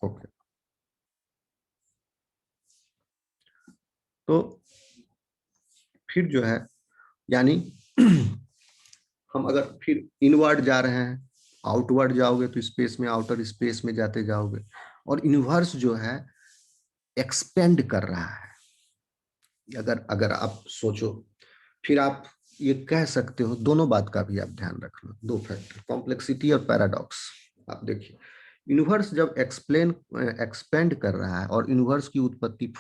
Okay, तो फिर जो है यानी हम अगर फिर इनवर्ड जा रहे हैं, आउटवर्ड जाओगे तो स्पेस में, आउटर स्पेस में जाते जाओगे, और यूनिवर्स जो है एक्सपेंड कर रहा है। अगर अगर आप सोचो, फिर आप ये कह सकते हो, दोनों बात का भी आप ध्यान रखना, दो फैक्टर, कॉम्प्लेक्सिटी और पैराडॉक्स। आप देखिए, यूनिवर्स जब एक्सपेंड कर रहा है और यूनिवर्स की उत्पत्ति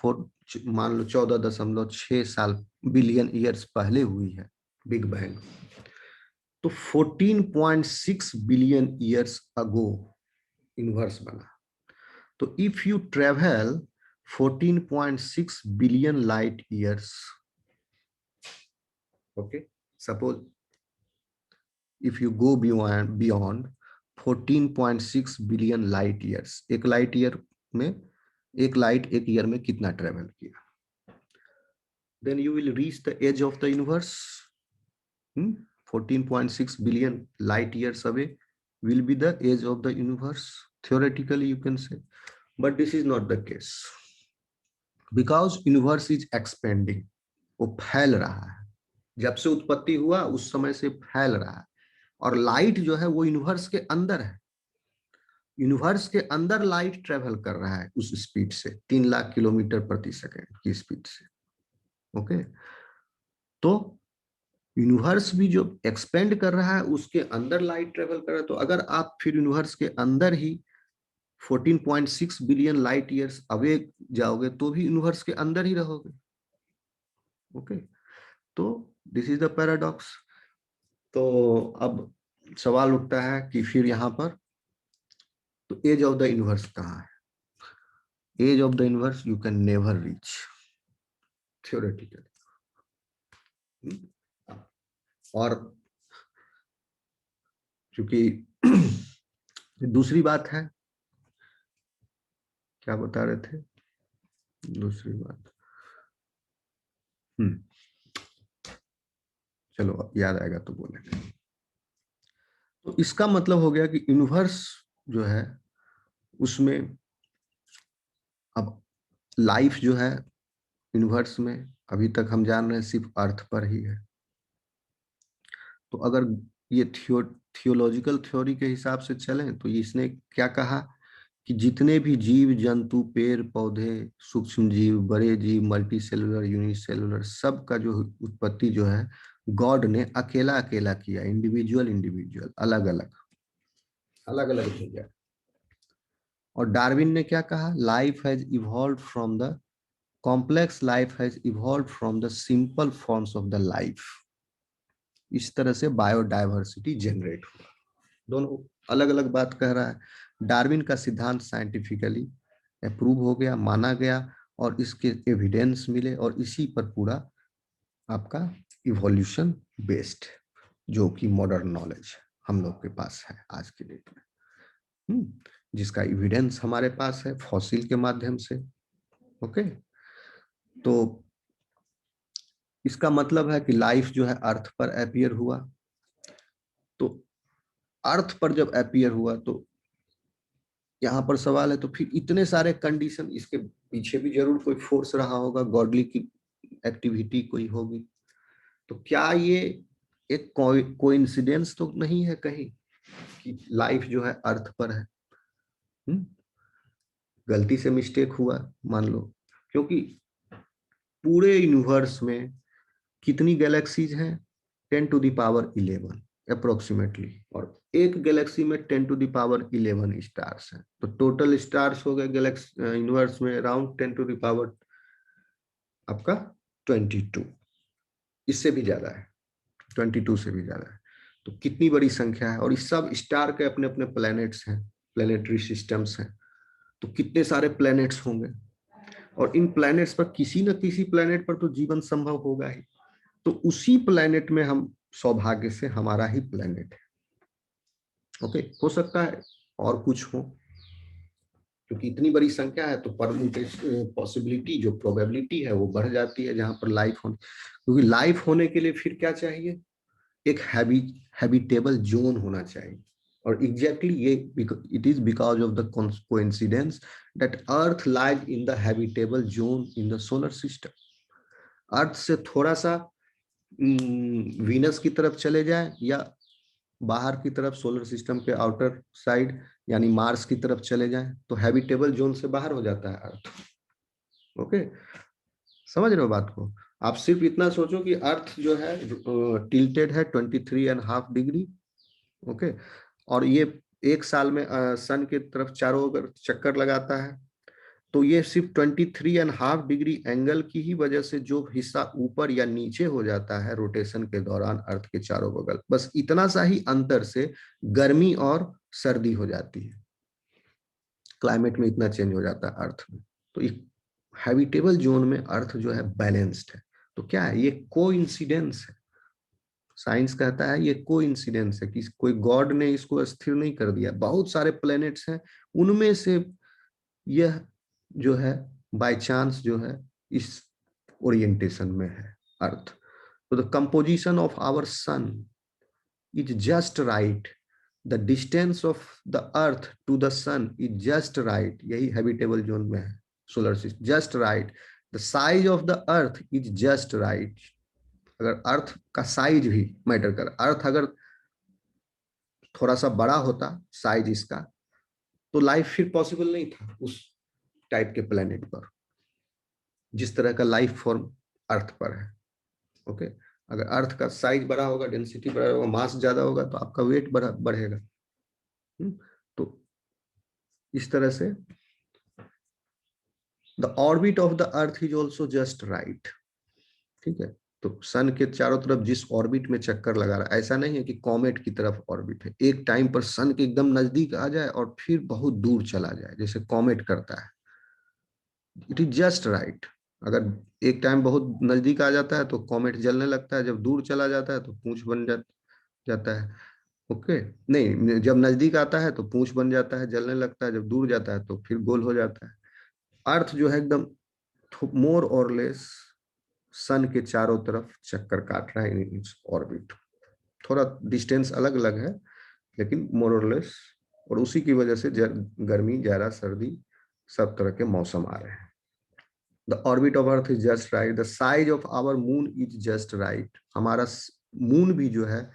मान लो 14.6 बिलियन ईयर्स पहले हुई है, बिग बैंग, तो 14.6 बिलियन ईयर्स अगो यूनिवर्स बना। तो if you travel 14.6 billion light years, okay, suppose if you go beyond 14.6 billion light years, एक लाइट ईयर में, एक लाइट एक ईयर में कितना ट्रेवल किया, then you will reach the edge of the universe. 14.6 billion light years away will be the edge of the universe, theoretically you can say, but this is not the case because universe is expanding, वो फैल रहा है, जब से उत्पत्ति हुआ उस समय से फैल रहा है, और लाइट जो है वो यूनिवर्स के अंदर है, यूनिवर्स के अंदर लाइट ट्रेवल कर रहा है उस स्पीड से, 3 लाख किलोमीटर प्रति सेकंड की स्पीड से। ओके, तो यूनिवर्स भी जो एक्सपेंड कर रहा है उसके अंदर लाइट ट्रेवल कर रहा है, तो अगर आप फिर यूनिवर्स के अंदर ही 14.6 बिलियन लाइट ईयर्स अवे जाओगे तो भी यूनिवर्स के अंदर ही रहोगे। ओके, तो दिस इज द पैराडॉक्स। तो अब सवाल उठता है कि फिर यहां पर तो एज ऑफ द यूनिवर्स कहाँ है? Edge of the universe you can never reach theoretically. और क्योंकि दूसरी बात है, क्या बता रहे थे दूसरी बात, चलो अब याद आएगा तो बोलेंगे। तो इसका मतलब हो गया कि यूनिवर्स जो है उसमें अब लाइफ जो है यूनिवर्स में अभी तक हम जान रहे हैं सिर्फ अर्थ पर ही है। तो अगर ये थियोलॉजिकल थ्योरी के हिसाब से चलें तो इसने क्या कहा कि जितने भी जीव जंतु, पेड़ पौधे, सूक्ष्म जीव, बड़े जीव, मल्टी सेलुलर, यूनिसेलुलर, सब का जो उत्पत्ति जो है गॉड ने अकेला अकेला किया, इंडिविजुअल अलग अलग भेजा। और डार्विन ने क्या कहा? Life has evolve from the complex, life has evolve from the simple forms of the life. इस तरह से बायोडाइवर्सिटी जनरेट हुआ। दोनों अलग अलग बात कह रहा है। डार्विन का सिद्धांत साइंटिफिकली अप्रूव हो गया, माना गया, और इसके एविडेंस मिले, और इसी पर पूरा आपका इवोल्यूशन बेस्ड, जो कि मॉडर्न नॉलेज हम लोग के पास है आज के डेट में, जिसका एविडेंस हमारे पास है फॉसिल के माध्यम से। ओके, तो इसका मतलब है कि लाइफ जो है अर्थ पर अपीयर हुआ। तो अर्थ पर जब अपीयर हुआ तो यहाँ पर सवाल है, तो फिर इतने सारे कंडीशन, इसके पीछे भी जरूर कोई फोर्स रहा होगा, गॉडली की एक्टिविटी कोई होगी। तो क्या ये एक कोइंसिडेंस तो नहीं है कहीं कि लाइफ जो है अर्थ पर है? गलती से मिस्टेक हुआ मान लो, क्योंकि पूरे यूनिवर्स में कितनी गैलेक्सीज हैं? 10⁻11 अप्रोक्सीमेटली, और एक गैलेक्सी में 10⁻11 स्टार्स हैं। तो टोटल स्टार्स हो गए गैलेक्सी यूनिवर्स में अराउंड 10 आपका 22, इससे भी ज्यादा है, 22 से भी ज्यादा है। तो कितनी बड़ी संख्या है, और इस सब स्टार के अपने अपने प्लैनेट्स हैं, प्लैनेटरी सिस्टम्स हैं। तो कितने सारे प्लैनेट्स होंगे, और इन प्लैनेट्स पर किसी न किसी प्लैनेट पर तो जीवन संभव होगा ही। तो उसी प्लैनेट में हम, सौभाग्य से हमारा ही प्लैनेट है। ओके, हो सकता है और कुछ हो, क्योंकि इतनी बड़ी संख्या है तो पॉसिबिलिटी, जो प्रोबेबिलिटी है वो बढ़ जाती है जहां पर लाइफ होने, क्योंकि लाइफ होने के लिए फिर क्या चाहिए? एक हैबिटेबल जोन होना चाहिए। और एग्जैक्टली ये it is because of the coincidence that earth lies in the habitable zone in the solar system. Earth से थोड़ा सा वीनस की तरफ चले जाए या बाहर की तरफ सोलर सिस्टम के आउटर साइड यानी मार्स की तरफ चले जाएं तो हैबिटेबल जोन से बाहर हो जाता है अर्थ। ओके, समझ रहे हो बात को? आप सिर्फ इतना सोचो कि अर्थ जो है टिल्टेड है 23.5 डिग्री। ओके, और ये एक साल में सन के तरफ चारों ओर चक्कर लगाता है, तो ये सिर्फ 23.5 डिग्री एंगल की ही वजह से जो हिस्सा ऊपर या नीचे हो जाता है रोटेशन के दौरान अर्थ के चारों बगल, बस इतना सा ही अंतर से गर्मी और सर्दी हो जाती है, क्लाइमेट में इतना चेंज हो जाता है अर्थ में। तो हैबिटेबल जोन में अर्थ जो है बैलेंस्ड है। तो क्या है, ये कोइंसिडेंस है। साइंस कहता है ये कोइंसिडेंस है कि कोई गॉड ने इसको स्थिर नहीं कर दिया। बहुत सारे प्लैनेट्स हैं, उनमें से यह जो है बाय चांस जो है इस ओरिएंटेशन में है अर्थ। तो the composition of our sun is just right, the distance of the earth to the sun is just right, यही हैबिटेबल जोन में है solar system, just right. The size of the earth is just right. अगर earth का size भी matter कर, अर्थ अगर थोड़ा सा बड़ा होता साइज इसका, तो लाइफ फिर पॉसिबल नहीं था उस टाइप के प्लेनेट पर, जिस तरह का लाइफ फॉर्म अर्थ पर है। ओके, अगर अर्थ का साइज बड़ा होगा, डेंसिटी बड़ा होगा, मास ज्यादा होगा, तो आपका वेट बढ़ेगा। तो इस तरह से the orbit of the earth is also just right. ठीक है, तो सन के चारों तरफ जिस ऑर्बिट में चक्कर लगा रहा है, ऐसा नहीं है कि कॉमेट की तरफ ऑर्बिट है, एक टाइम पर सन के एकदम नजदीक आ जाए और फिर बहुत दूर चला जाए जैसे कॉमेट करता है। It is just right. अगर एक टाइम बहुत नजदीक आ जाता है तो कॉमेट जलने लगता है, जब दूर चला जाता है तो पूंछ बन जाता है। ओके, नहीं, जब नजदीक आता है तो पूंछ बन जाता है, जलने लगता है, जब दूर जाता है तो फिर गोल हो जाता है। अर्थ जो है एकदम मोर और लेस सन के चारों तरफ चक्कर काट रहा है इन इट्स ऑर्बिट। थोड़ा डिस्टेंस अलग अलग है लेकिन मोर और लेस, और उसी की वजह से गर्मी, जाड़ा, सर्दी, सब तरह के मौसम आ रहे हैं। The orbit of earth is just right, the size of our moon is just right. हमारा मून भी जो है,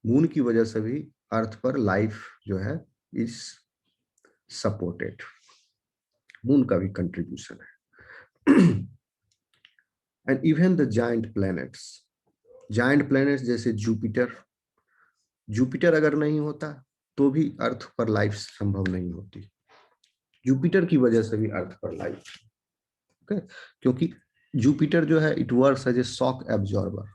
मून की वजह से भी अर्थ पर लाइफ जो है इज सपोर्टेड। मून का भी कंट्रीब्यूशन है। And even the giant planets जैसे जुपिटर, जुपिटर अगर नहीं होता तो भी अर्थ पर लाइफ संभव नहीं होती। जुपिटर की वजह से भी अर्थ पर लाइफ, ओके, क्योंकि जुपिटर जो है it works as a shock absorber.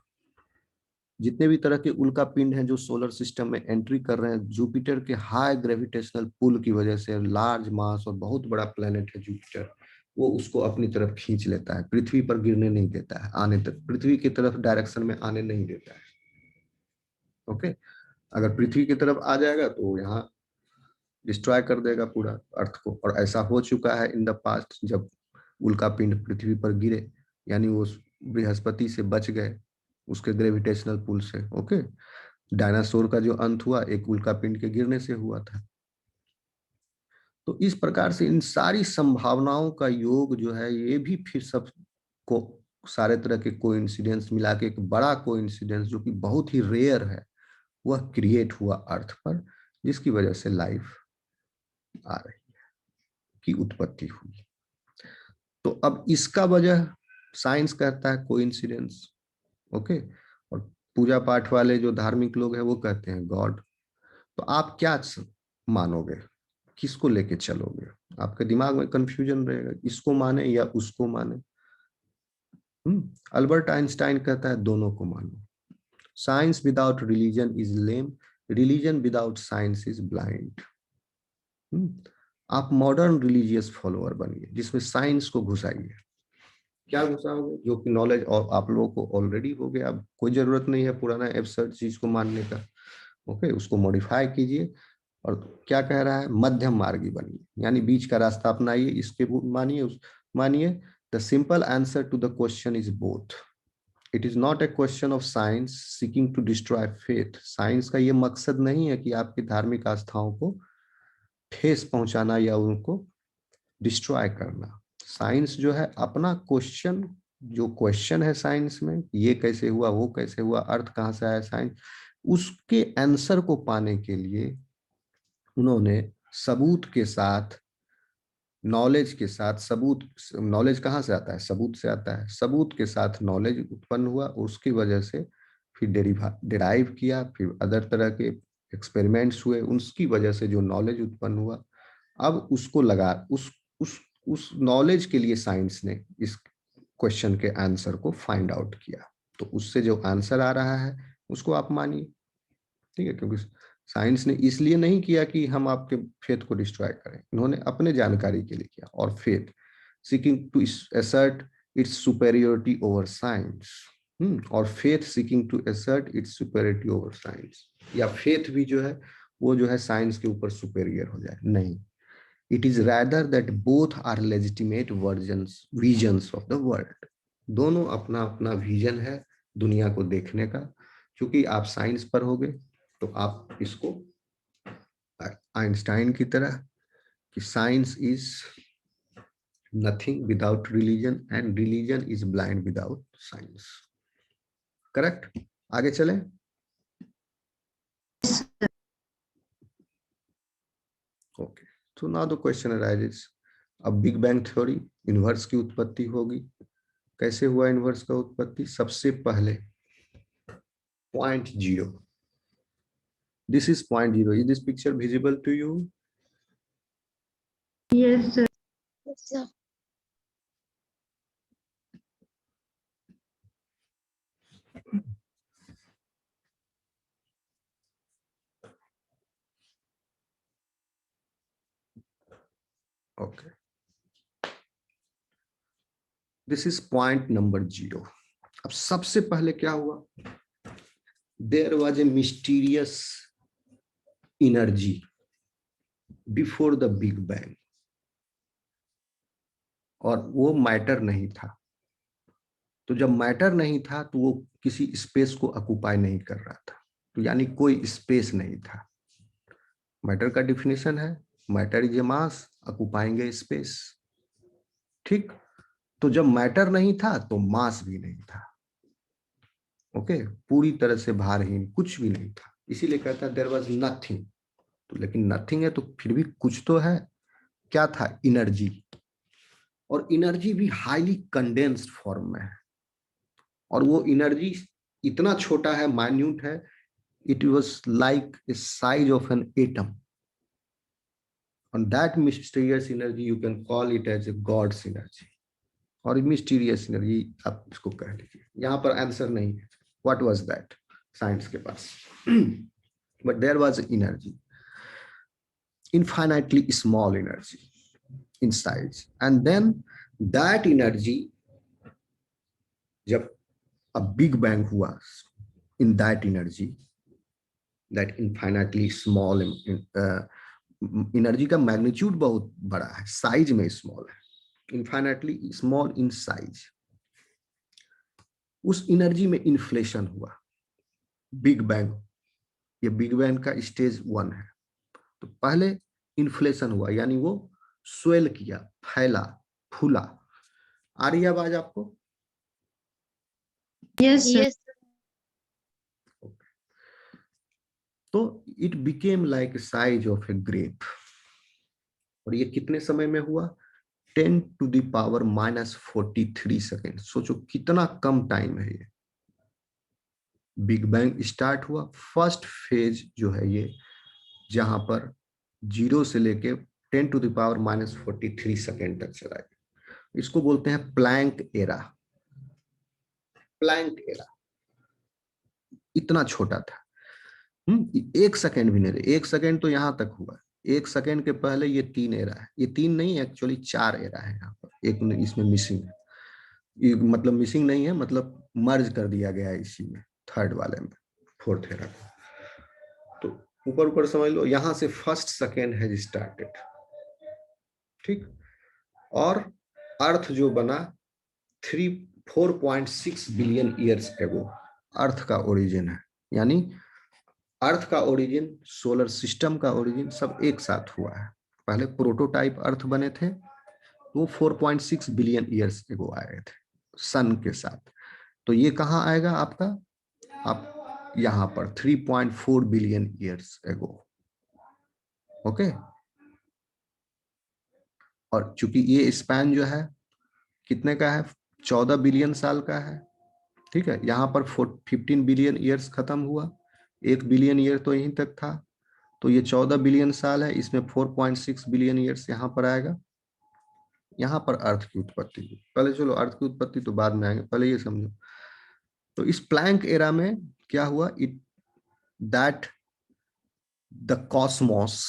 जितने भी तरह के उल्का पिंड हैं जो सोलर सिस्टम में एंट्री कर रहे हैं, जुपिटर के हाई ग्रेविटेशनल पुल की वजह से, लार्ज मास और बहुत बड़ा प्लेनेट है जुपिटर, वो उसको अपनी तरफ खींच लेता है, पृथ्वी पर गिरने नहीं देता है, आने तक पृथ्वी की तरफ डायरेक्शन में आने नहीं देता है। ओके, अगर पृथ्वी की तरफ आ जाएगा तो यहाँ डिस्ट्रॉय कर देगा पूरा अर्थ को, और ऐसा हो चुका है इन द पास्ट, जब उल्का पिंड पृथ्वी पर गिरे, यानी वो बृहस्पति से बच गए उसके ग्रेविटेशनल पुल से। ओके, डायनासोर का जो अंत हुआ एक उल्का पिंड के गिरने से हुआ था। तो इस प्रकार से इन सारी संभावनाओं का योग जो है, ये भी फिर सब को सारे तरह के कोइंसिडेंस मिला के एक बड़ा कोइंसिडेंस जो कि बहुत ही रेयर है, वह क्रिएट हुआ अर्थ पर, जिसकी वजह से लाइफ आ रही है, की उत्पत्ति हुई। तो अब इसका वजह साइंस कहता है कोइंसिडेंस। ओके, और पूजा पाठ वाले जो धार्मिक लोग हैं वो कहते हैं गॉड। तो आप क्या मानोगे, किसको लेके चलोगे? आपके दिमाग में कंफ्यूजन रहेगा, इसको माने या उसको माने। अल्बर्ट आइंस्टाइन कहता है दोनों को मानो। Science without religion is lame, religion without science is blind. आप मॉडर्न रिलीजियस फॉलोअर बनिए जिसमें साइंस को घुसाइए। क्या घुसाओगे? जो कि नॉलेज और आप लोगों को ऑलरेडी हो गया, अब कोई जरूरत नहीं है पुराना एब्सर्ड चीज को मानने का। ओके, उसको मॉडिफाई कीजिए। और क्या कह रहा है? मध्यम मार्गी बनिए, यानी बीच का रास्ता अपनाइए, इसके मानिए उस मानिए। The simple answer to the question is both. It is not a question of science seeking to destroy faith. Science का ये मकसद नहीं है कि आपकी धार्मिक आस्थाओं को ठेस पहुंचाना या उनको डिस्ट्रॉय करना। साइंस जो है अपना क्वेश्चन, जो क्वेश्चन है साइंस में, ये कैसे हुआ, वो कैसे हुआ, अर्थ कहाँ से आया, साइंस उसके आंसर को पाने के लिए उन्होंने सबूत के साथ, नॉलेज के साथ, सबूत, नॉलेज कहाँ से आता है, सबूत से आता है, सबूत के साथ नॉलेज उत्पन्न हुआ, उसकी वजह से फिर डिराइव किया, फिर अदर तरह के एक्सपेरिमेंट्स हुए, उसकी वजह से जो नॉलेज उत्पन्न हुआ, अब उसको लगा उस नॉलेज के लिए साइंस ने इस क्वेश्चन के आंसर को फाइंड आउट किया। तो उससे जो आंसर आ रहा है उसको आप मानिए, ठीक है, क्योंकि साइंस ने इसलिए नहीं किया कि हम आपके फेथ को डिस्ट्रॉय करें, इन्होंने अपने जानकारी के लिए किया। और faith seeking to assert its superiority over science, और faith seeking to assert its superiority over science, या फेथ भी जो है वो जो है साइंस के ऊपर सुपेरियर हो जाए, नहीं। It is rather that both are legitimate visions of the world. दोनों अपना अपना विजन है दुनिया को देखने का। क्योंकि आप साइंस पर होगे तो आप इसको आइंस्टाइन की तरह कि science is nothing without religion and religion is blind without science. Correct? आगे चलें। ओके, तो नाउ द क्वेश्चन अराइजेस, अब बिग बैंग थ्योरी, यूनिवर्स की उत्पत्ति होगी। कैसे हुआ यूनिवर्स का उत्पत्ति? सबसे पहले point zero, this is point zero. Is this picture visible to you? Yes, sir. Yes, sir. Okay, this is point number zero. अब सबसे पहले क्या हुआ? There was a mysterious energy before the big bang, और वो matter नहीं था। तो जब मैटर नहीं था तो वो किसी स्पेस को ऑक्युपाई नहीं कर रहा था, तो यानी कोई स्पेस नहीं था। मैटर का डिफिनेशन है matter is a mass occupying A space, ठीक। तो जब मैटर नहीं था तो मास भी नहीं था। ओके, पूरी तरह से भारहीन, कुछ भी नहीं था, इसीलिए कहता है देयर वाज नथिंग। तो लेकिन नथिंग है तो फिर भी कुछ तो है। क्या था? एनर्जी। और एनर्जी भी हाईली कंडेंस्ड फॉर्म में है, और वो एनर्जी इतना छोटा है, माइन्यूट है, it was like a size of an atom. And that mysterious energy you can call it as a God's energy, और mysterious energy आप इसको कह लीजिए। यहाँ पर आंसर नहीं है what was that साइंस के पास but there was energy, infinitely small energy in size, and then that energy, जब a big bang हुआ, in that energy, that infinitely small energy का मैग्नीट्यूड बहुत बड़ा है, साइज में स्मॉल है, इन्फाइनाइटली स्मॉल इन साइज। उस एनर्जी में इन्फ्लेशन हुआ, बिग बैंग। ये बिग बैंग का स्टेज 1 है। तो पहले इन्फ्लेशन हुआ, यानी वो स्वेल किया, फैला, फूला। आ रही है आवाज आपको? Yes, sir. Yes, तो it became like size of a grape. और ये कितने समय में हुआ? 10⁻⁻43 सेकेंड। सोचो कितना कम टाइम है ये। बिग बैंग स्टार्ट हुआ, फर्स्ट फेज जो है ये, जहां पर 0 से लेके 10⁻⁻43 सेकेंड तक चला गया। इसको बोलते हैं प्लैंक एरा। प्लैंक एरा इतना छोटा था, 1 सेकेंड भी नहीं रहे। 1 सेकेंड तो यहां तक हुआ, 1 सेकेंड के पहले ये 3 एरा है। ये 3 नहीं, एक्चुअली 4 एरा है यहाँ पर, एक इसमें मिसिंग है। ये मतलब मिसिंग नहीं है, मतलब मर्ज कर दिया गया है इसी में, थर्ड वाले में, फोर्थ एरा को। तो ऊपर ऊपर समझ लो, यहां से फर्स्ट सेकेंड है स्टार्टेड, ठीक। और अर्थ जो बना 4.6 बिलियन ईयर्स एगो अर्थ का ओरिजिन है। यानी अर्थ का ओरिजिन, सोलर सिस्टम का ओरिजिन सब एक साथ हुआ है। पहले प्रोटोटाइप अर्थ बने थे, वो 4.6 बिलियन ईयर्स एगो आए थे सन के साथ। तो ये कहाँ आएगा आपका, आप यहां पर 3.4 बिलियन ईयर्स एगो। ओके, और चूंकि ये स्पैन जो है कितने का है, 14 बिलियन साल का है। ठीक है, यहाँ पर 15 बिलियन ईयर्स खत्म हुआ, 1 बिलियन ईयर तो यहीं तक था, तो ये 14 बिलियन साल है, इसमें 4.6 बिलियन ईयर्स यहाँ पर आएगा। यहाँ पर अर्थ की उत्पत्ति हुई। पहले चलो अर्थ की उत्पत्ति तो बाद में आएंगे, पहले ये समझो। तो इस प्लैंक एरा में क्या हुआ, इट दैट द कॉस्मोस,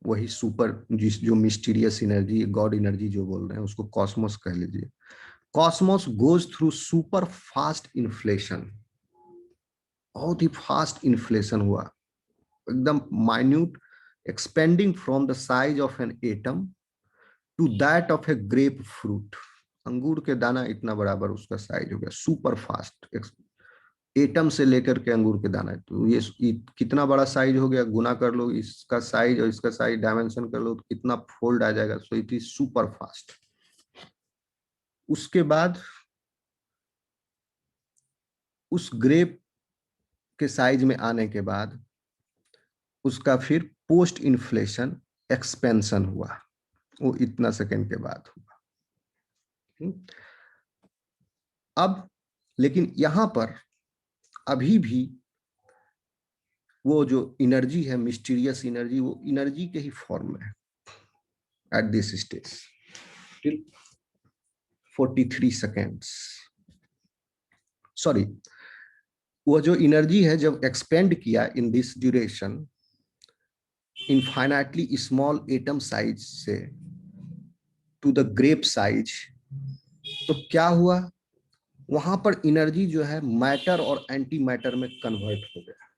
वही सुपर जो मिस्टीरियस एनर्जी, गॉड एनर्जी जो बोल रहे हैं उसको कॉस्मोस कह लीजिए, cosmos goes through super fast inflation. बहुत ही फास्ट इन्फ्लेशन हुआ, एकदम minute, expanding from the size of an atom to that of a grape fruit. अंगूर के दाना इतना बराबर उसका साइज हो गया, सुपर फास्ट, एटम से लेकर के अंगूर के दाना। तो ये कितना बड़ा साइज हो गया, गुना कर लो इसका साइज और इसका साइज, डायमेंशन कर लो तो कितना फोल्ड आ जाएगा। So it is super fast. उसके बाद उस ग्रेप के साइज में आने के बाद उसका फिर पोस्ट इन्फ्लेशन एक्सपेंशन हुआ, वो इतना सेकंड के बाद हुआ। अब लेकिन यहां पर अभी भी वो जो एनर्जी है, मिस्टीरियस एनर्जी, वो एनर्जी के ही फॉर्म में है at this stage till 43 seconds. Sorry, वो जो एनर्जी है जब एक्सपेंड किया in this duration infinitely small atom size से टू द ग्रेप साइज, तो क्या हुआ, वहां पर एनर्जी जो है मैटर और एंटी मैटर में कन्वर्ट हो गया।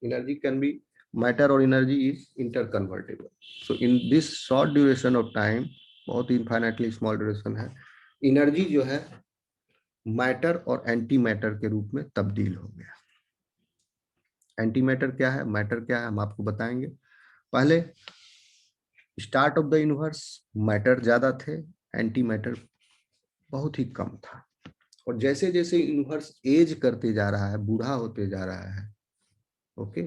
एनर्जी कैन बी मैटर और energy is inter convertible. So in this short duration of time, बहुत ही इनफाइनाइटली स्मॉल ड्यूरेशन है, एनर्जी जो है मैटर और एंटी मैटर के रूप में तब्दील हो गया। एंटी मैटर क्या है, मैटर क्या है, हम आपको बताएंगे। पहले start of the universe matter ज्यादा थे, एंटी मैटर बहुत ही कम था। और जैसे जैसे यूनिवर्स एज करते जा रहा है, बूढ़ा होते जा रहा है, ओके,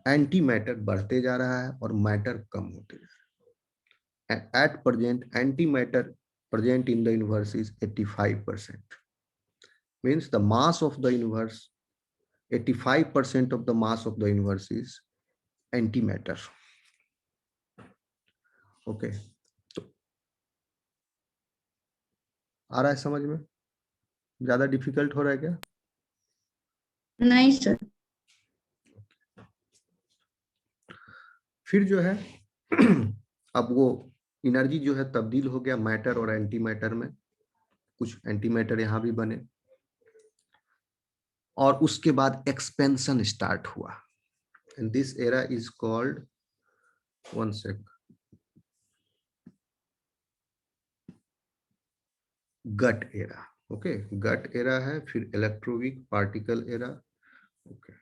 एंटी मैटर बढ़ते जा रहा है और मैटर कम होते जा रहा है। At present anti matter present in the universe is 85%. Means the mass of the universe, 85% of the mass of the universe is antimatter. Okay, तो आ रहा है समझ में, ज्यादा डिफिकल्ट हो रहा है क्या? नहीं सर। फिर जो है अब वो एनर्जी जो है तब्दील हो गया मैटर और एंटी मैटर में, कुछ एंटी मैटर यहां भी बने, और उसके बाद एक्सपेंशन स्टार्ट हुआ। And this era is called, one sec, GUT era. Okay, GUT era है, फिर electroweak particle era. Okay,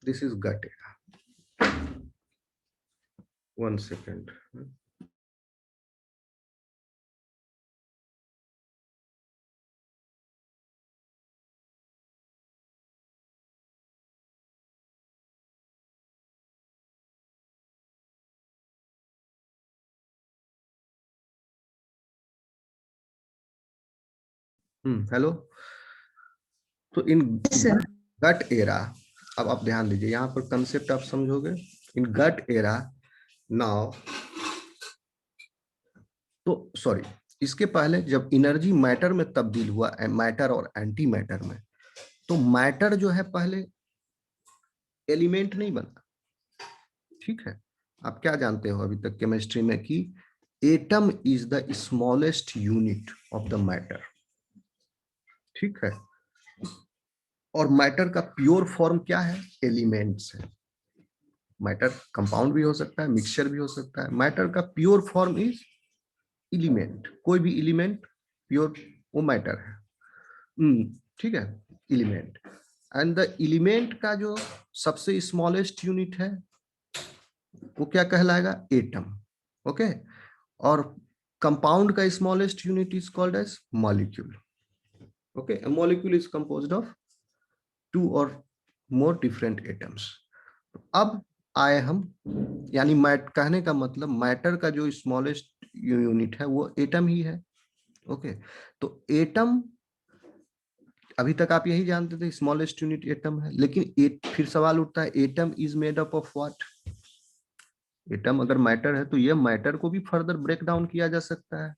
this is GUT era. One second, hello. तो इन सर। गट एरा, अब आप ध्यान दीजिए, यहाँ पर कंसेप्ट आप समझोगे। इन गट एरा नाउ, तो सॉरी, इसके पहले जब एनर्जी मैटर में तब्दील हुआ, मैटर और एंटी मैटर में, तो मैटर जो है पहले एलिमेंट नहीं बना। ठीक है, आप क्या जानते हो अभी तक केमिस्ट्री में कि atom is the smallest unit of the matter. ठीक है, और मैटर का प्योर फॉर्म क्या है, एलिमेंट्स है। मैटर कंपाउंड भी हो सकता है, मिक्सचर भी हो सकता है। मैटर का प्योर फॉर्म इज एलिमेंट, कोई भी एलिमेंट प्योर वो मैटर है, ठीक है, एलिमेंट। एंड द एलिमेंट का जो सबसे स्मॉलेस्ट यूनिट है वो क्या कहलाएगा, एटम। ओके, और कंपाउंड का smallest unit is called as molecule. Okay, molecule is composed of 2 or more different atoms. अब आए हम, यानी मैट कहने का मतलब मैटर का जो स्मॉलेस्ट यूनिट है वो एटम ही है। ओके, तो एटम, अभी तक आप यही जानते थे स्मॉलेस्ट यूनिट एटम है, लेकिन फिर सवाल उठता है atom is made up of what. Atom अगर मैटर है तो ये मैटर को भी फर्दर ब्रेक डाउन किया जा सकता है।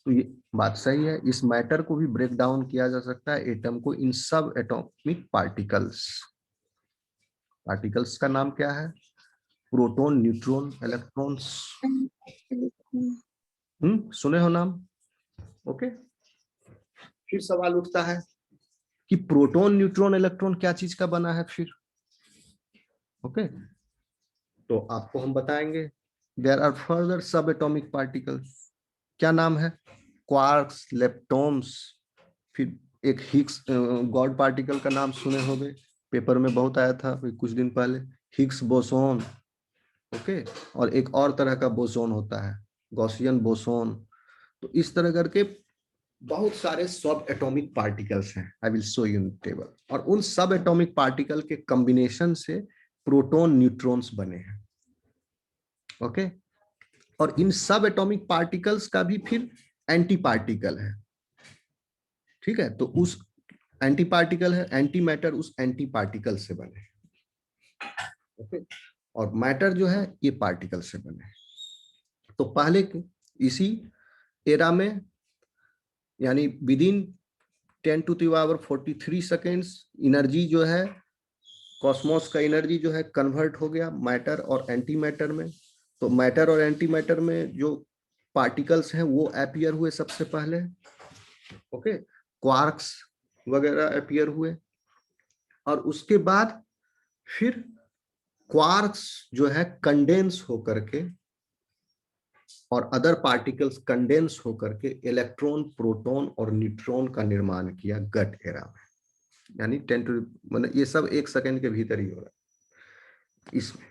तो ये बात सही है, इस मैटर को भी ब्रेक डाउन किया जा सकता है एटम को इन सब एटॉमिक पार्टिकल्स। पार्टिकल्स का नाम क्या है, प्रोटॉन, न्यूट्रॉन, इलेक्ट्रॉन्स। सुने हो नाम। ओके, फिर सवाल उठता है कि प्रोटॉन, न्यूट्रॉन, इलेक्ट्रॉन क्या चीज का बना है फिर। ओके, तो आपको हम बताएंगे देयर आर फर्दर सब एटॉमिक पार्टिकल्स। क्या नाम है, क्वार्क्स, लेप्टॉन्स, फिर एक हिग्स गॉड पार्टिकल का नाम सुने होंगे, पेपर में बहुत आया था कुछ दिन पहले, हिग्स बोसोन। ओके, और एक और तरह का बोसोन होता है, गॉसियन बोसोन। तो इस तरह करके बहुत सारे सब एटॉमिक पार्टिकल्स हैं, I will show you in table. और उन सब एटॉमिक पार्टिकल के कॉम्बिनेशन से प्रोटॉन, न्यूट्रॉन्स बने हैं। ओके, और इन सब एटॉमिक पार्टिकल्स का भी फिर एंटी पार्टिकल है। ठीक है, तो उस एंटी पार्टिकल है, एंटी मैटर उस एंटी पार्टिकल से बने। ओके, और मैटर जो है ये पार्टिकल से बने। तो पहले इसी एरा में, यानी विद इन 10⁻43 सेकेंड्स एनर्जी जो है, कॉस्मोस का एनर्जी जो है कन्वर्ट हो गया मैटर और एंटी मैटर में। तो मैटर और एंटी मैटर में जो पार्टिकल्स हैं वो अपीयर हुए सबसे पहले। ओके, क्वार्क्स वगैरह अपीयर हुए, और उसके बाद फिर क्वार्क्स जो है कंडेंस होकर के और अदर पार्टिकल्स कंडेंस होकर के इलेक्ट्रॉन, प्रोटॉन और न्यूट्रॉन का निर्माण किया गट एरा में। यानी 10 टू, मतलब ये सब 1 सेकेंड के भीतर ही हो रहा है इसमें,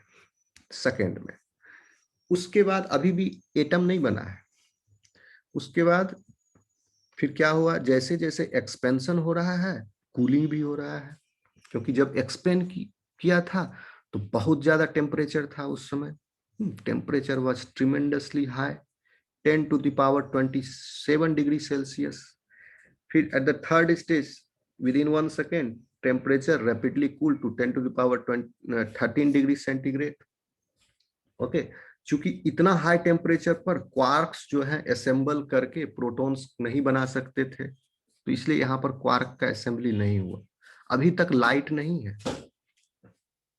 सेकेंड में। उसके बाद अभी भी एटम नहीं बना है। उसके बाद फिर क्या हुआ, जैसे जैसे एक्सपेंशन हो रहा है कूलिंग भी हो रहा है, क्योंकि जब एक्सपेंड किया था तो बहुत ज्यादा टेम्परेचर था उस समय। Temperature was tremendously high, 10⁻27 degree Celsius. फिर at the third stage within 1 second temperature rapidly cool to 10⁻13 degree centigrade. Okay, चूंकि इतना हाई टेम्परेचर पर क्वार्क्स जो है असेंबल करके प्रोटॉन्स नहीं बना सकते थे, तो इसलिए यहाँ पर क्वार्क का असेंबली नहीं हुआ। अभी तक लाइट नहीं है,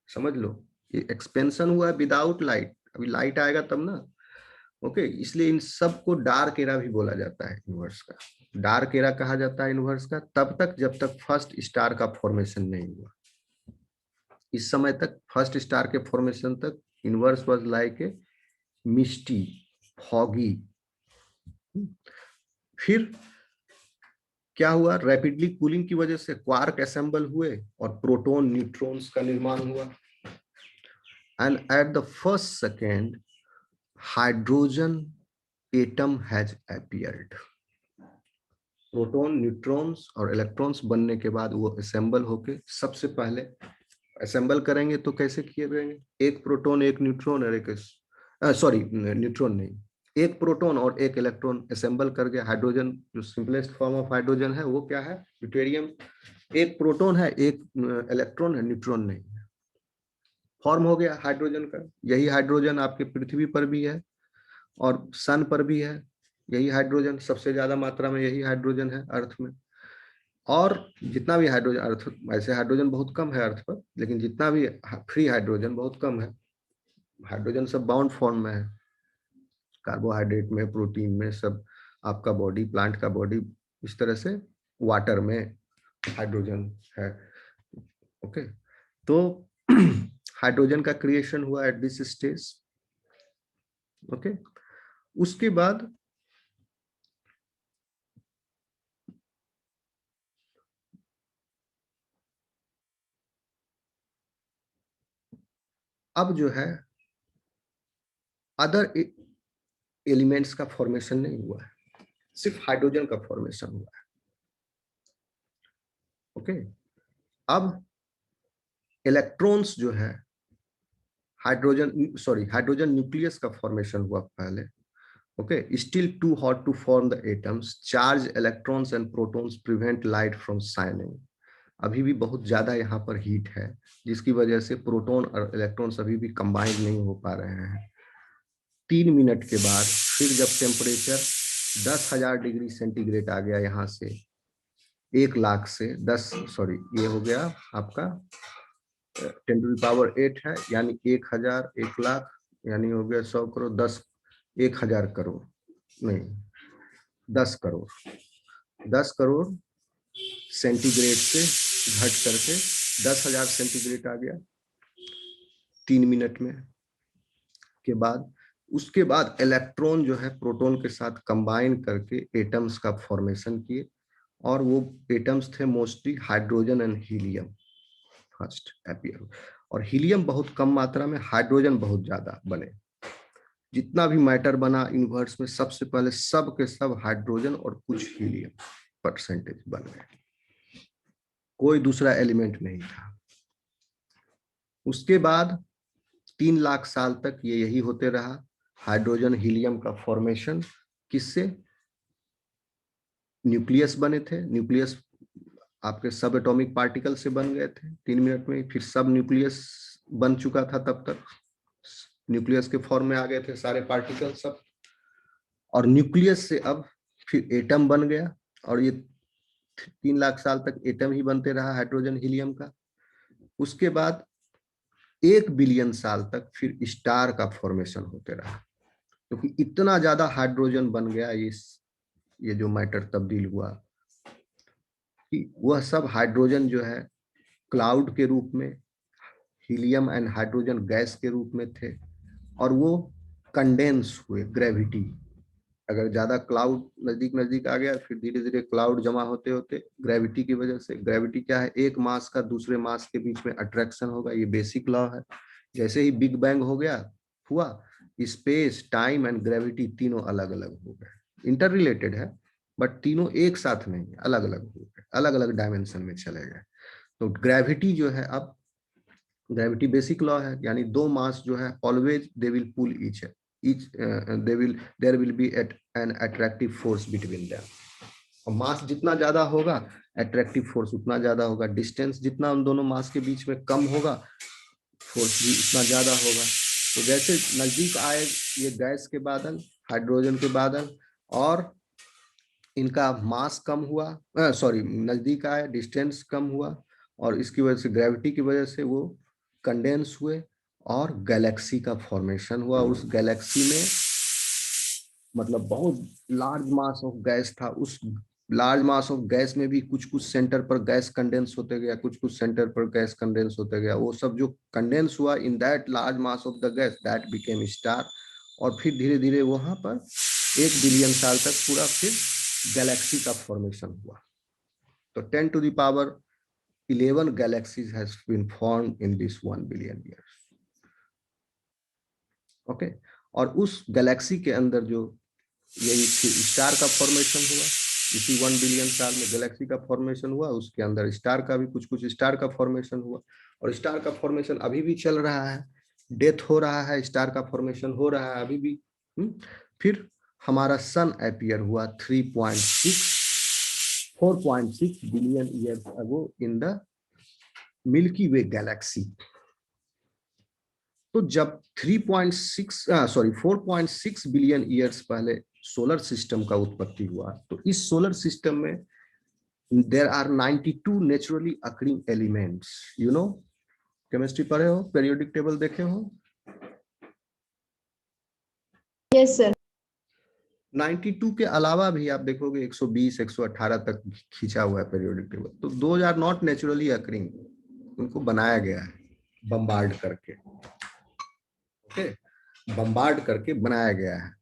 समझ लो, ये एक्सपेंशन हुआ है विदाउट लाइट, अभी लाइट आएगा तब ना। ओके, इसलिए इन सब को डार्क एरा भी बोला जाता है यूनिवर्स का। डार्क एरा कहा जाता है यूनिवर्स का तब तक जब तक फर्स्ट स्टार का फॉर्मेशन नहीं हुआ। इस समय तक, फर्स्ट स्टार के फॉर्मेशन तक, universe was like a misty, foggy. फिर क्या हुआ, रैपिडली कूलिंग की वजह से क्वार्क असेंबल हुए और प्रोटॉन, न्यूट्रॉन्स का निर्माण हुआ। And at the first second hydrogen atom has appeared. Proton, neutrons और इलेक्ट्रॉन्स बनने के बाद वो असेंबल होके, सबसे पहले असेंबल करेंगे तो कैसे किए जाएंगे, एक प्रोटॉन, एक न्यूट्रॉन और एक, सॉरी न्यूट्रॉन नहीं, एक प्रोटॉन और एक इलेक्ट्रॉन असेंबल करके हाइड्रोजन, जो सिंपलेस्ट फॉर्म ऑफ हाइड्रोजन है वो क्या है, ड्यूटेरियम। एक प्रोटॉन है, एक इलेक्ट्रॉन है, न्यूट्रॉन नहीं है, फॉर्म हो गया हाइड्रोजन का। यही हाइड्रोजन आपके पृथ्वी पर भी है और सन पर भी है। यही हाइड्रोजन सबसे ज्यादा मात्रा में, यही हाइड्रोजन है अर्थ में। और जितना भी हाइड्रोजन अर्थ, ऐसे हाइड्रोजन बहुत कम है अर्थ पर, लेकिन जितना भी फ्री हाइड्रोजन बहुत कम है। हाइड्रोजन सब बाउंड फॉर्म में है, कार्बोहाइड्रेट में, प्रोटीन में, सब आपका बॉडी, प्लांट का बॉडी, इस तरह से वाटर में हाइड्रोजन है। ओके, तो हाइड्रोजन का क्रिएशन हुआ एट दिस स्टेज। ओके, उसके बाद अब जो है अदर एलिमेंट्स का फॉर्मेशन नहीं हुआ है, सिर्फ हाइड्रोजन का फॉर्मेशन हुआ है। ओके, अब इलेक्ट्रॉन्स जो है हाइड्रोजन न्यूक्लियस का फॉर्मेशन हुआ पहले। Okay, still too hot to form the atoms, charge electrons and protons prevent light from shining. अभी भी बहुत ज्यादा यहाँ पर हीट है, जिसकी वजह से प्रोटॉन और इलेक्ट्रॉन्स अभी भी कंबाइन नहीं हो पा रहे हैं। 3 मिनट के बाद फिर जब टेम्परेचर 10,000 डिग्री सेंटीग्रेड आ गया, यहाँ से 1,00,000 से 10, सॉरी ये हो गया आपका 10⁸ है, यानी 1,000, 1,00,000 यानी हो गया 100 करोड़, 1,000 करोड़ नहीं 10 करोड़, 10 करोड़ सेंटीग्रेड से घट करके 10,000 सेंटीग्रेड आ गया 3 मिनट में के बाद। उसके बाद इलेक्ट्रॉन जो है प्रोटॉन के साथ कंबाइन करके एटम्स का फॉर्मेशन किए, और वो एटम्स थे mostly hydrogen and helium first appear, और हीलियम बहुत कम मात्रा में, हाइड्रोजन बहुत ज्यादा बने। जितना भी मैटर बना यूनिवर्स में सबसे पहले सब के सब हाइड्रोजन और कुछ हीलियम परसेंटेज बन गए, कोई दूसरा एलिमेंट नहीं था। उसके बाद 3,00,000 साल तक ये यही होते रहा, हाइड्रोजन हीलियम का फॉर्मेशन। किससे? न्यूक्लियस बने थे, न्यूक्लियस आपके सब एटॉमिक पार्टिकल से बन गए थे 3 मिनट में, फिर सब न्यूक्लियस बन चुका था, तब तक न्यूक्लियस के फॉर्म में आ गए थे सारे पार्टिकल सब, और न्यूक्लियस से अब फिर एटम बन गया, और ये 3,00,000 साल तक एटम ही बनते रहा हाइड्रोजन हीलियम का। उसके बाद 1 बिलियन साल तक फिर स्टार का फॉर्मेशन होते रहा, क्योंकि इतना ज्यादा हाइड्रोजन बन गया, ये जो मैटर तब्दील हुआ कि वह सब हाइड्रोजन जो है क्लाउड के रूप में, हीलियम एंड हाइड्रोजन गैस के रूप में थे, और वो कंडेंस हुए ग्रेविटी। अगर ज्यादा क्लाउड नजदीक नजदीक आ गया, फिर धीरे धीरे क्लाउड जमा होते होते ग्रेविटी की वजह से, ग्रेविटी क्या है, एक मास का दूसरे मास के बीच में अट्रैक्शन होगा, ये बेसिक लॉ है। जैसे ही बिग बैंग हो गया हुआ, स्पेस टाइम एंड ग्रेविटी तीनों अलग अलग हो गए, इंटर रिलेटेड है बट तीनों एक साथ नहीं, अलग अलग हो गए, अलग अलग डायमेंशन में चले गए। तो ग्रेविटी जो है, अब ग्रेविटी बेसिक लॉ है, यानी दो मास जो है always they will pull each there will be at an attractive force between them. और मास जितना ज्यादा होगा अट्रैक्टिव फोर्स उतना ज्यादा होगा, डिस्टेंस जितना उन दोनों मास के बीच में कम होगा फोर्स भी उतना ज्यादा होगा। तो जैसे नजदीक आए ये गैस के बादल, हाइड्रोजन के बादल, और इनका मास कम हुआ, सॉरी नजदीक आए, डिस्टेंस कम हुआ, और इसकी वजह से ग्रेविटी की वजह से वो कंडेंस हुए, और गैलेक्सी का फॉर्मेशन हुआ। उस गैलेक्सी में मतलब बहुत लार्ज मास ऑफ गैस था, उस लार्ज मास ऑफ गैस में भी कुछ कुछ सेंटर पर गैस कंडेंस होते गया, कुछ कुछ सेंटर पर गैस कंडेंस होते गया, वो सब जो कंडेंस हुआ in that large mass of the gas that became star. और फिर धीरे धीरे वहां पर 1 बिलियन साल तक पूरा फिर गैलेक्सी का फॉर्मेशन हुआ। तो 10⁻11 galaxies has been formed in this 1 billion years. Okay, और उस गैलेक्सी के अंदर जो यही स्टार का फॉर्मेशन हुआ, इसी 1 बिलियन साल में गैलेक्सी का फॉर्मेशन हुआ, उसके अंदर स्टार का भी कुछ स्टार का फॉर्मेशन हुआ, और स्टार का फॉर्मेशन अभी भी चल रहा है, डेथ हो रहा है, स्टार का फॉर्मेशन हो रहा है अभी भी। फिर हमारा सन अपीयर हुआ 4.6 billion years ago in the Milky Way galaxy. तो जब 4.6 बिलियन ईयर्स पहले सोलर सिस्टम का उत्पत्ति हुआ, तो इस सोलर सिस्टम में there are 92 naturally occurring elements. You know, chemistry पढ़े हो, पीरियोडिक टेबल देखे हो? Yes sir. 92 के अलावा भी आप देखोगे 120 118 तक खींचा हुआ है पीरियोडिक टेबल। तो those are not naturally occurring, उनको बनाया गया है बम्बार्ड करके, ओके, बम्बार्ड करके बनाया गया है।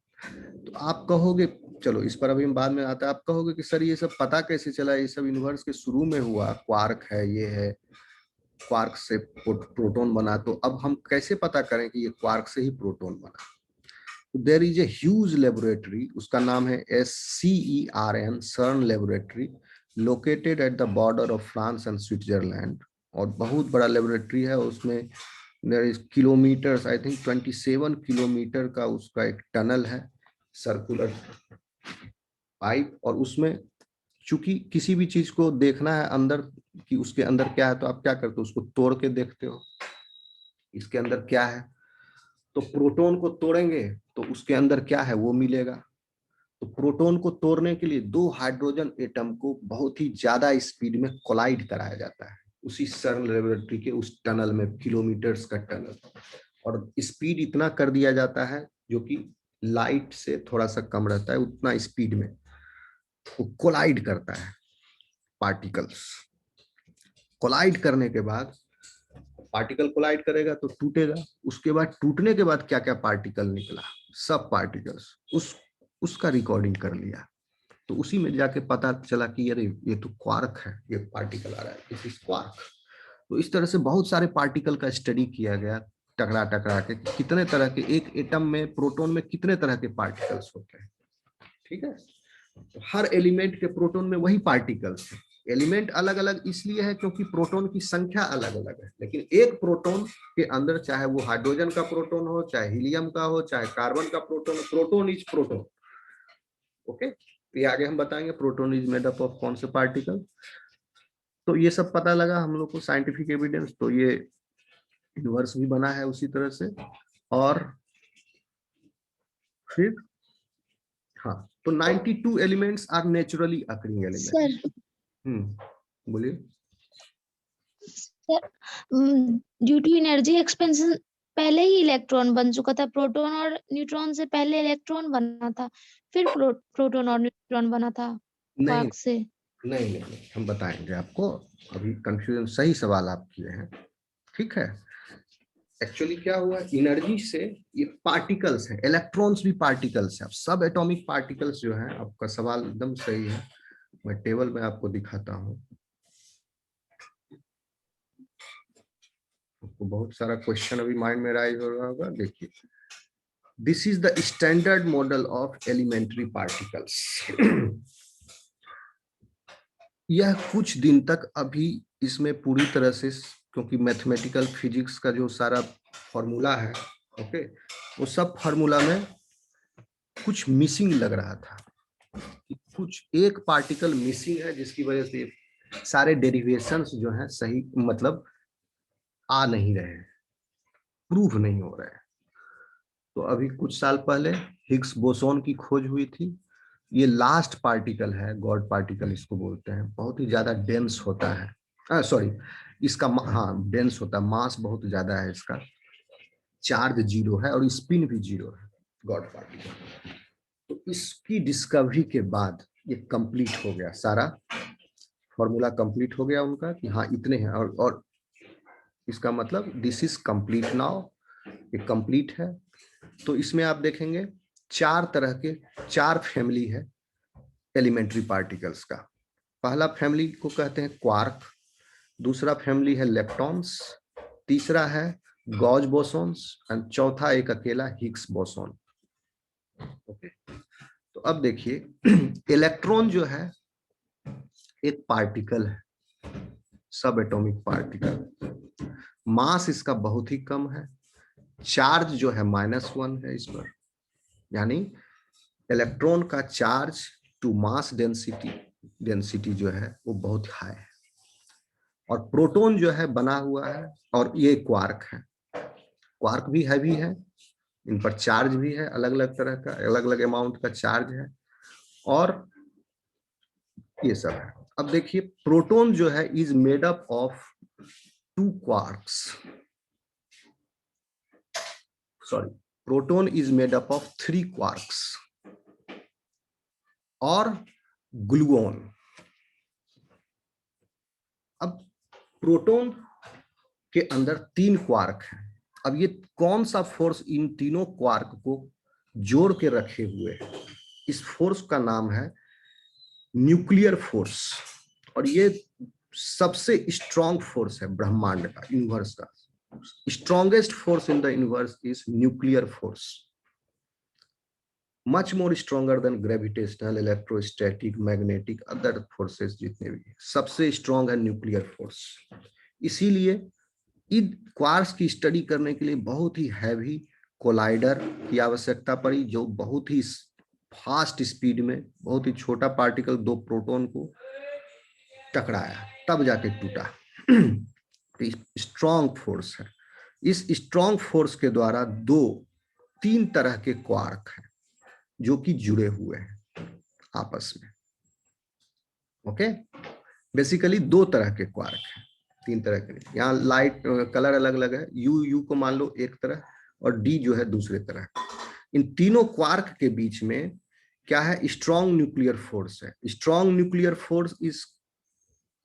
तो आप कहोगे, चलो इस पर अभी हम बाद में आता है, आप कहोगे कि सर ये सब पता कैसे चला, ये सब यूनिवर्स के शुरू में हुआ, क्वार्क है, ये है। क्वार्क से प्रोटॉन बना, तो अब हम कैसे पता करें कि ये क्वार्क से ही प्रोटॉन बना? There is a huge laboratory, उसका नाम है SCERN, CERN laboratory, located at the border of France and Switzerland. और बहुत बड़ा लेबोरेटरी है, उसमें there is kilometres, I think 27 kilometre का उसका एक टनल है, सर्कुलर पाइप। और उसमें चूंकि किसी भी चीज को देखना है अंदर कि उसके अंदर क्या है, तो आप क्या करते हो, उसको तोड़ के देखते हो इसके अंदर क्या है। तो प्रोटॉन को तोड़ेंगे तो उसके अंदर क्या है वो मिलेगा। तो प्रोटॉन को तोड़ने के लिए दो हाइड्रोजन एटम को बहुत ही ज्यादा स्पीड में कोलाइड कराया जाता है उसी सर्न लेबोरेटरी के उस टनल में, किलोमीटर्स का टनल। और स्पीड इतना कर दिया जाता है जो कि लाइट से थोड़ा सा कम रहता है, उतना स्पीड में वो कोलाइड करता है पार्टिकल्स। कोलाइड करने के बाद, पार्टिकल कोलाइड करेगा तो टूटेगा, उसके बाद टूटने के बाद क्या क्या पार्टिकल निकला, सब पार्टिकल्स उसका रिकॉर्डिंग कर लिया। तो उसी में जाके पता चला कि अरे ये तो क्वार्क है, ये पार्टिकल आ रहा है, दिस इज क्वार्क। तो इस तरह से बहुत सारे पार्टिकल का स्टडी किया गया, टकरा टकरा के कितने तरह के, एक एटम में, प्रोटॉन में कितने तरह के पार्टिकल्स होते हैं। ठीक है, तो हर एलिमेंट के प्रोटॉन में वही पार्टिकल्स है। एलिमेंट अलग अलग इसलिए है क्योंकि प्रोटॉन की संख्या अलग अलग है, लेकिन एक प्रोटॉन के अंदर, चाहे वो हाइड्रोजन का प्रोटॉन हो, चाहे हीलियम का हो, चाहे कार्बन का proton, proton is proton. Okay, ये आगे हम बताएंगे proton is made up of कौन से पार्टिकल। तो ये सब पता लगा हम लोग को, साइंटिफिक एविडेंस। तो ये यूनिवर्स भी बना है उसी तरह से। और फिर हाँ, तो 92 elements are naturally occurring element. Sir बोलिए। Sir due to energy expansion पहले ही इलेक्ट्रॉन बन चुका था, प्रोटॉन और न्यूट्रॉन से पहले इलेक्ट्रॉन बना था, फिर प्रोटॉन और न्यूट्रॉन बना था नहीं क्वार्क से। नहीं नहीं नहीं, हम बताएंगे आपको। अभी कंफ्यूजन, सही सवाल आप किए हैं। ठीक है, एक्चुअली क्या हुआ, एनर्जी से ये पार्टिकल्स हैं, इलेक्ट्रॉन्स भी पार्टिकल्स हैं, सब एटॉमिक पार्टिकल्स जो हैं। आपका सवाल एकदम सही है, मैं टेबल में आपको दिखाता हूँ। आपको बहुत सारा क्वेश्चन अभी माइंड में राइज हो रहा होगा, देखिए। This is the standard model of elementary particles. यह कुछ दिन तक अभी इसमें पूरी तरह से, क्योंकि मैथमेटिकल फिजिक्स का जो सारा फॉर्मूला है, ओके, वो सब फॉर्मूला में कुछ मिसिंग लग रहा था, कि कुछ एक पार्टिकल मिसिंग है, जिसकी वजह से सारे डेरिवेशंस जो हैं सही, मतलब आ नहीं रहे हैं, प्रूफ नहीं हो रहे हैं। तो अभी कुछ साल पहले हिग्स बोसोन की खोज हुई थी। ये लास्ट पार्टिकल है, गॉड पार्टिकल इसको बोलते हैं, बहुत ही ज्यादा डेंस होता है, सॉरी, इसका हाँ डेंस होता है, मास बहुत ज्यादा है इसका, चार्ज जीरो है और स्पिन भी जीरो है, गॉड पार्टिकल। तो इसकी डिस्कवरी के बाद ये कंप्लीट हो गया, सारा फॉर्मूला कंप्लीट हो गया उनका कि हाँ इतने हैं। और इसका मतलब दिस इज कंप्लीट नाउ, ये कंप्लीट है। तो इसमें आप देखेंगे चार तरह के, चार फैमिली है एलिमेंट्री पार्टिकल्स का। पहला फैमिली को कहते हैं क्वार्क, दूसरा फैमिली है लेप्टॉन्स, तीसरा है गॉज बोसॉन्स, एंड चौथा एक अकेला हिग्स बोसॉन। ओके, तो अब देखिए इलेक्ट्रॉन जो है एक पार्टिकल है, सब एटॉमिक पार्टिकल, मास इसका बहुत ही कम है, चार्ज जो है -1 है इस पर, यानी इलेक्ट्रॉन का चार्ज टू मास डेंसिटी जो है वो बहुत हाई है। और प्रोटॉन जो है बना हुआ है, और ये क्वार्क है, क्वार्क भी हैवी है, इन पर चार्ज भी है, अलग अलग तरह का, अलग अलग अमाउंट का चार्ज है, और ये सब है। अब देखिए प्रोटॉन जो है is made up of 2 quarks, sorry, proton is made up of 3 quarks और ग्लूऑन। अब प्रोटॉन के अंदर 3 क्वार्क हैं। अब ये कौन सा फोर्स इन तीनों क्वार्क को जोड़ के रखे हुए है, इस फोर्स का नाम है न्यूक्लियर फोर्स। और ये सबसे स्ट्रॉन्ग फोर्स है ब्रह्मांड का, यूनिवर्स का। Strongest force in the universe is nuclear force, much more stronger than gravitational, electrostatic, magnetic, other forces जितने भी, सबसे स्ट्रॉन्ग है न्यूक्लियर फोर्स। इसीलिए इन क्वार्क्स की स्टडी करने के लिए बहुत ही हैवी कोलाइडर की आवश्यकता पड़ी, जो बहुत ही फास्ट स्पीड में बहुत ही छोटा पार्टिकल, 2 प्रोटॉन को टकराया, तब जाके टूटा। स्ट्रॉन्ग फोर्स है। इस स्ट्रॉन्ग फोर्स के द्वारा 3 तरह के क्वार्क हैं जो कि जुड़े हुए हैं आपस में। ओके, बेसिकली 2 तरह के क्वार्क हैं, 3 तरह के नहीं। यहाँ लाइट कलर अलग अलग है, यू को मान लो एक तरह और डी जो है दूसरे तरह। इन तीनों क्वार्क के बीच में क्या है? स्ट्रॉन्ग न्यूक्लियर फोर्स है। स्ट्रॉन्ग न्यूक्लियर फोर्स इस,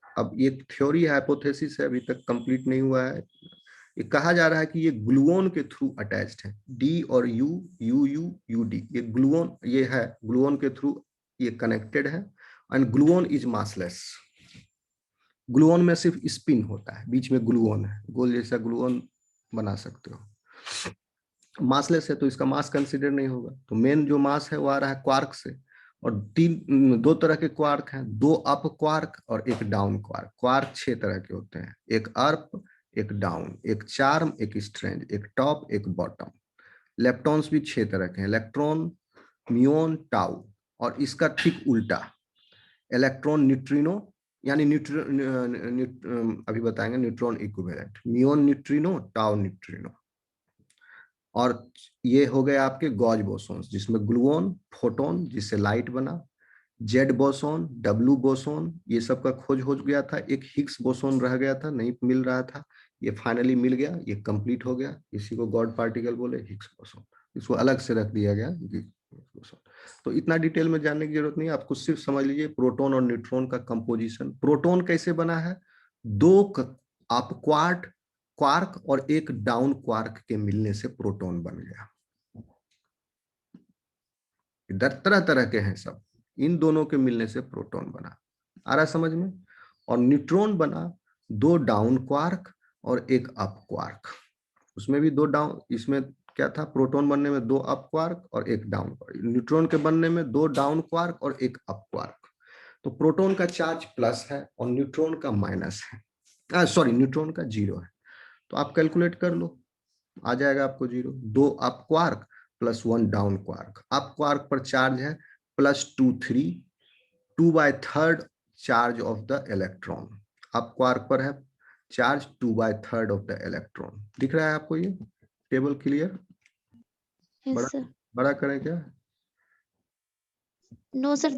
अब ये थ्योरी है, हाइपोथेसिस है, अभी तक कंप्लीट नहीं हुआ है। ये कहा जा रहा है कि ये ग्लूओन के थ्रू अटैच्ड है, डी और you, you you U D, ये ग्लूओन, ये है ग्लूओन के थ्रू ये कनेक्टेड है। And gluon is massless. Gluon में सिर्फ स्पिन होता है, बीच में ग्लूओन है, गोल जैसा ग्लूओन बना सकते हो। मासलेस है तो इसका मास कंसिडर नहीं होगा। तो मेन जो मास है वो आ रहा है क्वार्क से। और 2 तरह के क्वार्क हैं, 2 अप क्वार्क और एक डाउन क्वार्क। क्वार्क 6 तरह के होते हैं, एक अप, एक डाउन, एक चार्म, एक स्ट्रेंज, एक टॉप, एक बॉटम। लेप्टॉन्स भी 6 तरह के हैं, इलेक्ट्रॉन, म्यून, टाउ। और इसका ठीक उल्टा, इलेक्ट्रॉन न्यूट्रिनो, यानी अभी बताएंगे neutron equivalent, muon neutrino, tau neutrino. और ये हो गए आपके गॉज बोसॉन्स, जिसमें ग्लूओन, फोटोन जिससे लाइट बना, जेड बोसोन, डब्ल्यू बोसोन, ये सब का खोज हो गया था। एक हिग्स बोसोन रह गया था, नहीं मिल रहा था, ये फाइनली मिल गया, ये कंप्लीट हो गया। इसी को गॉड पार्टिकल बोले, हिग्स बोसोन। इसको अलग से रख दिया गया बोसोन। तो इतना डिटेल में जानने की जरूरत नहीं है, आपको सिर्फ समझ लीजिए प्रोटॉन और न्यूट्रॉन का कंपोजिशन। प्रोटॉन कैसे बना है? 2 अप क्वार्क और एक डाउन क्वार्क के मिलने से प्रोटॉन बन गया। इधर तरह तरह के हैं सब, इन दोनों के मिलने से प्रोटॉन बना। आ रहा समझ में? और न्यूट्रॉन बना 2 डाउन क्वार्क और एक अप क्वार्क। उसमें भी 2 डाउन, इसमें क्या था? प्रोटॉन बनने में 2 अप क्वार्क और एक डाउन क्वार्क। न्यूट्रॉन के बनने में 2 डाउन क्वार्क और एक अप क्वार्क। तो प्रोटॉन का चार्ज प्लस है और न्यूट्रॉन का माइनस है, सॉरी न्यूट्रॉन का 0 है। तो आप कैलकुलेट कर लो, आ जाएगा आपको 0। 2 up quark plus 1 down quark. Up quark पर चार्ज है +2 3, 2/3 charge of the electron. Up quark पर है चार्ज 2/3 ऑफ द इलेक्ट्रॉन। दिख रहा है आपको ये टेबल? क्लियर? Yes sir. बड़ा करें क्या? No sir,